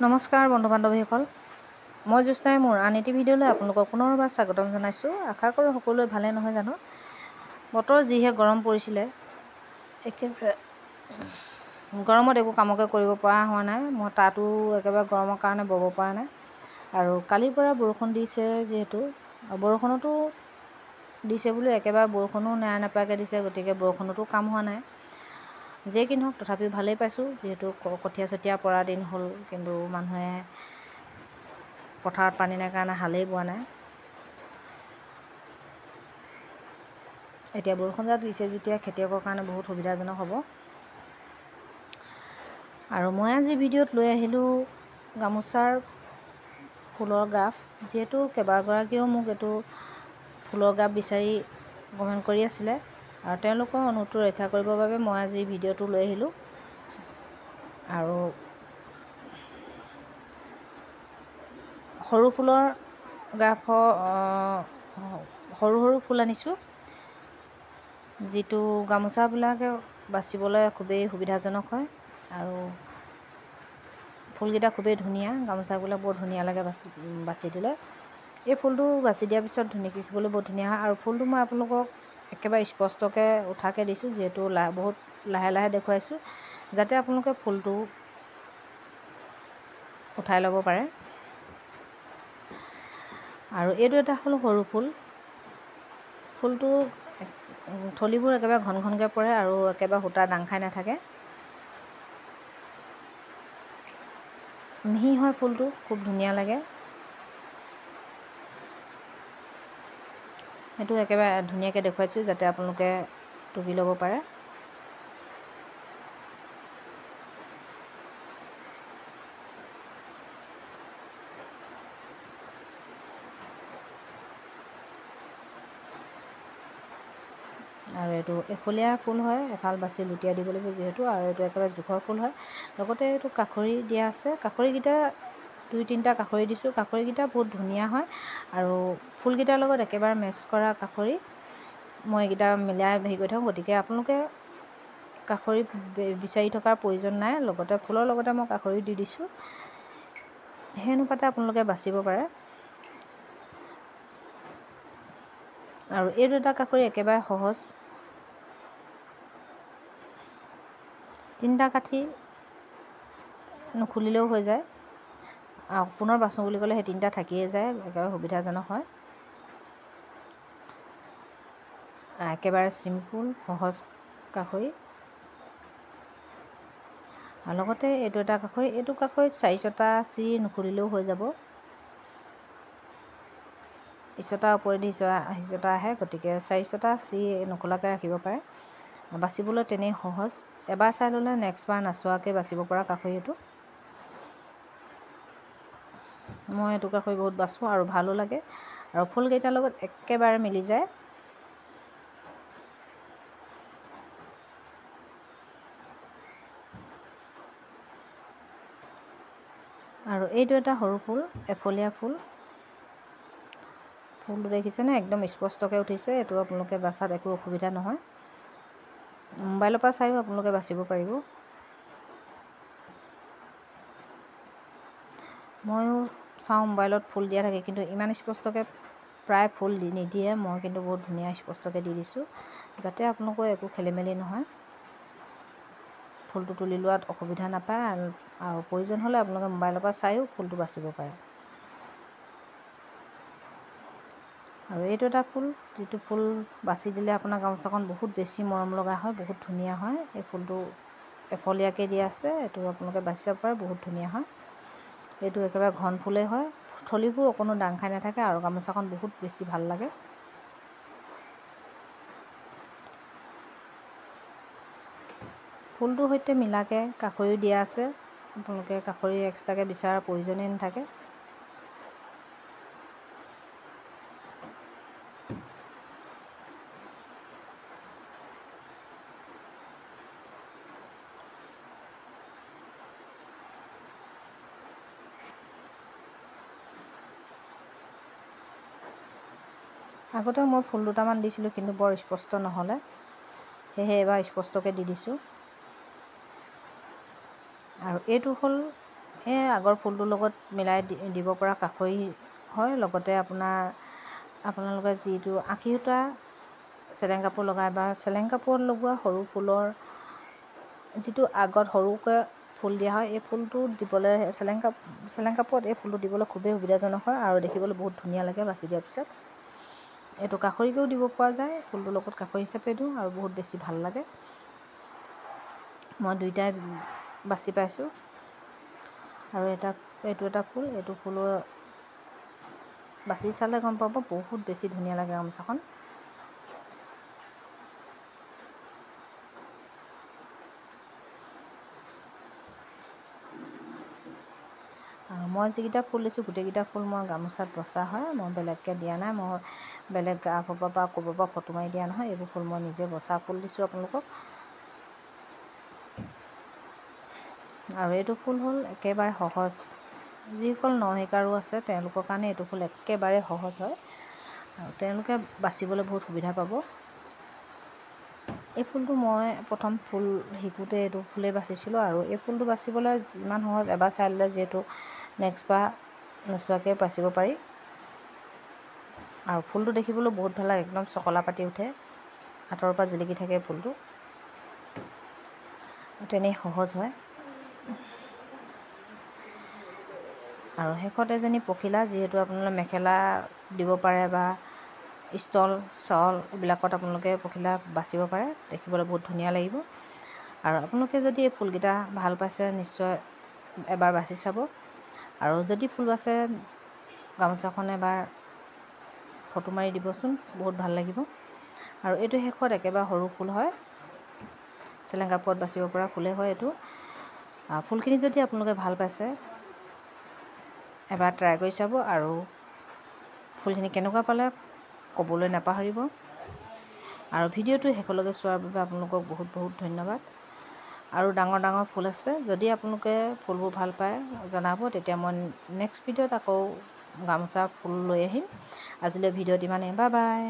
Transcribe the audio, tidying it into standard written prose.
নমস্কাৰ বন্ধু বান্ধৱীসকল, মই জ্যোৎস্নাই মোৰ আন এটি ভিডিঅ'লৈ আপোনালোকক পুনৰবাৰ স্বাগতম জনাইছোঁ। আশা কৰোঁ সকলোৱে ভালে নহয় জানো। বতৰ যিহে গৰম পৰিছিলে, একেবাৰে গৰমত একো কামকে কৰিব পৰা হোৱা নাই। মই তাতো একেবাৰে গৰমৰ কাৰণে ব'ব পৰা নাই। আৰু কালিৰ পৰা বৰষুণ দিছে, যিহেতু বৰষুণতো দিছে বুলি একেবাৰে বৰষুণো নেৰানেপেৰাকৈ দিছে, গতিকে বৰষুণতো কাম হোৱা নাই। যিয়ে কি নহওক তথাপিও ভালেই পাইছোঁ, যিহেতু কঠীয়া চঠীয়া পৰা দিন হ'ল, কিন্তু মানুহে পথাৰত পানী নাই কাৰণে হালেই বোৱা নাই। এতিয়া বৰষুণ জাক দিছে যেতিয়া খেতিয়কৰ কাৰণে বহুত সুবিধাজনক হ'ব। আৰু মই আজি ভিডিঅ'ত লৈ আহিলোঁ গামোচাৰ ফুলৰ গ্ৰাফ। যিহেতু কেইবাগৰাকীয়েও মোক এইটো ফুলৰ গ্ৰাফ বিচাৰি কমেণ্ট কৰি আছিলে, আৰু তেওঁলোকৰ অনুৰোধটো ৰক্ষা কৰিবৰ বাবে মই আজি ভিডিঅ'টো লৈ আহিলোঁ। আৰু সৰু ফুলৰ গ্ৰাফৰ সৰু সৰু ফুল আনিছোঁ, যিটো গামোচাবিলাকে বাচিবলৈ খুবেই সুবিধাজনক হয়। আৰু ফুলকেইটা খুবেই ধুনীয়া, গামোচাবিলাক বৰ ধুনীয়া লাগে বাছি দিলে। এই ফুলটো বাছি দিয়াৰ পিছত দেখিবলৈ বৰ ধুনীয়া হয়। আৰু ফুলটো মই আপোনালোকক একেবাৰে স্পষ্টকৈ উঠাকৈ দিছোঁ, যিহেতু বহুত লাহে লাহে দেখুৱাইছোঁ, যাতে আপোনালোকে ফুলটো উঠাই ল'ব পাৰে। আৰু এইটো এটা হ'ল সৰু ফুল। ফুলটো থলিবোৰ একেবাৰে ঘন ঘনকৈ পৰে আৰু একেবাৰে সূতা দাং খাই নাথাকে। মিহি হয় ফুলটো, খুব ধুনীয়া লাগে। সেইটো একেবাৰে ধুনীয়াকৈ দেখুৱাইছোঁ, যাতে আপোনালোকে টুকি ল'ব পাৰে। আৰু এইটো এফলীয়া ফুল হয়, এফাল বাছি লুটিয়াই দিব লাগিব যিহেতু। আৰু এইটো একেবাৰে জোখৰ ফুল হয়। লগতে এইটো কাষৰি দিয়া আছে, কাষৰিকেইটা 2-3টা কাষৰি দিছোঁ। কাষৰিকেইটা বহুত ধুনীয়া হয়, আৰু ফুলকেইটাৰ লগত একেবাৰে মেচ কৰা কাষৰি মই এইকেইটা মিলাই হেৰি কৰি থাকোঁ। গতিকে আপোনালোকে কাষৰি বিচাৰি থকাৰ প্ৰয়োজন নাই, লগতে ফুলৰ লগতে মই কাষৰি দি দিছোঁ। সেই অনুপাতে আপোনালোকে বাচিব পাৰে। আৰু এইটো এটা কাষৰি একেবাৰে সহজ, 3টা কাঠি নুখুলিলেও হৈ যায়। পুনৰ বাচোঁ বুলি ক'লে সেই 3টা থাকিয়ে যায়, একেবাৰে সুবিধাজনক হয়। একেবাৰে চিম্পুল সহজ কাষৰি। আৰু লগতে এইটো এটা কাষৰি, এইটো কাষৰিত 4-ছটা চিৰি নুখুলিলেও হৈ যাব। ইছটাৰ ওপৰেদি সিছটা আহে, গতিকে 4-ছটা চিৰি নোখোলাকৈ ৰাখিব পাৰে। বাচিবলৈ তেনেই সহজ, এবাৰ চাই ল'লে নেক্সটবাৰ নাচোৱাকৈ বাচিব পৰা কাষৰি এইটো। মই এইটো কাষৰি বহুত বাচোঁ আৰু ভালো লাগে, আৰু ফুলকেইটাৰ লগত একেবাৰে মিলি যায়। আৰু এইটো এটা সৰু ফুল, এফলীয়া ফুল। ফুলটো দেখিছেনে, একদম স্পষ্টকৈ উঠিছে। এইটো আপোনালোকে বাচাত একো অসুবিধা নহয়। মোবাইলৰ পৰা চাইও আপোনালোকে বাচিব পাৰিব। ময়ো চাওঁ মোবাইলত ফুল দিয়া থাকে, কিন্তু ইমান স্পষ্টকৈ প্ৰায় ফুল নিদিয়ে। মই কিন্তু বহুত ধুনীয়া স্পষ্টকৈ দি দিছোঁ, যাতে আপোনালোকৰ একো খেলিমেলি নহয়, ফুলটো তুলি লোৱাত অসুবিধা নাপায়। আৰু প্ৰয়োজন হ'লে আপোনালোকে মোবাইলৰ পৰা চাইও ফুলটো বাচিব পাৰে। আৰু এইটো এটা ফুল, যিটো ফুল বাচি দিলে আপোনাৰ গামোচাখন বহুত বেছি মৰম লগা হয়, বহুত ধুনীয়া হয়। এই ফুলটো এফলীয়াকৈ দিয়া আছে, এইটো আপোনালোকে বাচি চাব পাৰে, বহুত ধুনীয়া হয়। এইটো একেবাৰে ঘন ফুলেই হয়, থলিবোৰ অকণো দাং খাই নাথাকে, আৰু গামোচাখন বহুত বেছি ভাল লাগে। ফুলটোৰ সৈতে মিলাকৈ কাষৰিও দিয়া আছে, আপোনালোকে কাষৰি এক্সট্ৰাকৈ বিচৰাৰ প্ৰয়োজনেই নাথাকে। আগতেও মই ফুল দুটামান দিছিলোঁ, কিন্তু বৰ স্পষ্ট নহ'লে, সেয়েহে এইবাৰ স্পষ্টকৈ দি দিছোঁ। আৰু এইটো হ'ল এই আগৰ ফুলটোৰ লগত মিলাই দিব পৰা কাষৰী হয়। লগতে আপোনালোকে যিটো আশী সূতা চেলেং কাপোৰ লগাই বা চেলেং কাপোৰত লগোৱা সৰু ফুলৰ যিটো আগত সৰুকৈ ফুল দিয়া হয়, এই ফুলটো দিবলৈ চেলেং কাপোৰত এই ফুলটো দিবলৈ খুবেই সুবিধাজনক হয় আৰু দেখিবলৈ বহুত ধুনীয়া লাগে বাছি দিয়াৰ পিছত। এইটো কাষৰীকৈও দিব পৰা যায়, ফুলটোৰ লগত কাষৰী হিচাপে দিওঁ আৰু বহুত বেছি ভাল লাগে। মই দুইটাই বাছি পাইছোঁ। আৰু এইটো এটা ফুল, এইটো ফুলো বাছি চালে গম পাব বহুত বেছি ধুনীয়া লাগে গামোচাখন। আৰু মই যিকেইটা ফুল দিছোঁ গোটেইকেইটা ফুল মই গামোচাত বচা হয়, মই বেলেগকৈ দিয়া নাই। মই বেলেগ ক'ৰবাৰ পৰা ফটো মাৰি দিয়া নহয়, এইবোৰ ফুল মই নিজে বচা ফুল দিছোঁ আপোনালোকক। আৰু এইটো ফুল হ'ল একেবাৰে সহজ, যিসকল নশিকাৰু আছে তেওঁলোকৰ কাৰণে এইটো ফুল একেবাৰে সহজ হয় আৰু তেওঁলোকে বাচিবলৈ বহুত সুবিধা পাব। এই ফুলটো মই প্ৰথম ফুল শিকোঁতে এইটো ফুলেই বাচিছিলোঁ আৰু এই ফুলটো বাচিবলৈ যিমান সহজ, এবাৰ চাই ল'লে যিহেতু নেক্সট বাৰ নোচোৱাকৈ বাচিব পাৰি। আৰু ফুলটো দেখিবলৈ বহুত ভাল লাগে, একদম চকলা পাতি উঠে, আঁতৰৰ পৰা জিলিকি থাকে ফুলটো, তেনেই সহজ হয়। আৰু শেষত এজনী পখিলা, যিহেতু আপোনালোকে মেখেলা দিব পাৰে বা ষ্টল শ্বল এইবিলাকত আপোনালোকে পখিলা বাচিব পাৰে, দেখিবলৈ বহুত ধুনীয়া লাগিব। আৰু আপোনালোকে যদি এই ফুলকেইটা ভাল পাইছে নিশ্চয় এবাৰ বাছি চাব। আৰু যদি ফুল বাচে গামোচাখন এবাৰ ফটো মাৰি দিবচোন, বহুত ভাল লাগিব। আৰু এইটো শেষত একেবাৰে সৰু ফুল হয়, চেলেং কাপোৰত বাচিব পৰা ফুলেই হয় এইটো। ফুলখিনি যদি আপোনালোকে ভাল পাইছে এবাৰ ট্ৰাই কৰি চাব আৰু ফুলখিনি কেনেকুৱা পালে ক'বলৈ নাপাহৰিব। আৰু ভিডিঅ'টো শেষলৈকে চোৱাৰ বাবে আপোনালোকক বহুত বহুত ধন্যবাদ। আৰু ডাঙৰ ডাঙৰ ফুল আছে, যদি আপোনালোকে ফুলবোৰ ভাল পায় জনাব, তেতিয়া মই নেক্সট ভিডিঅ'ত আকৌ গামোচা ফুল লৈ আহিম। আজিলৈ ভিডিঅ'ত ইমানেই, বাই বাই।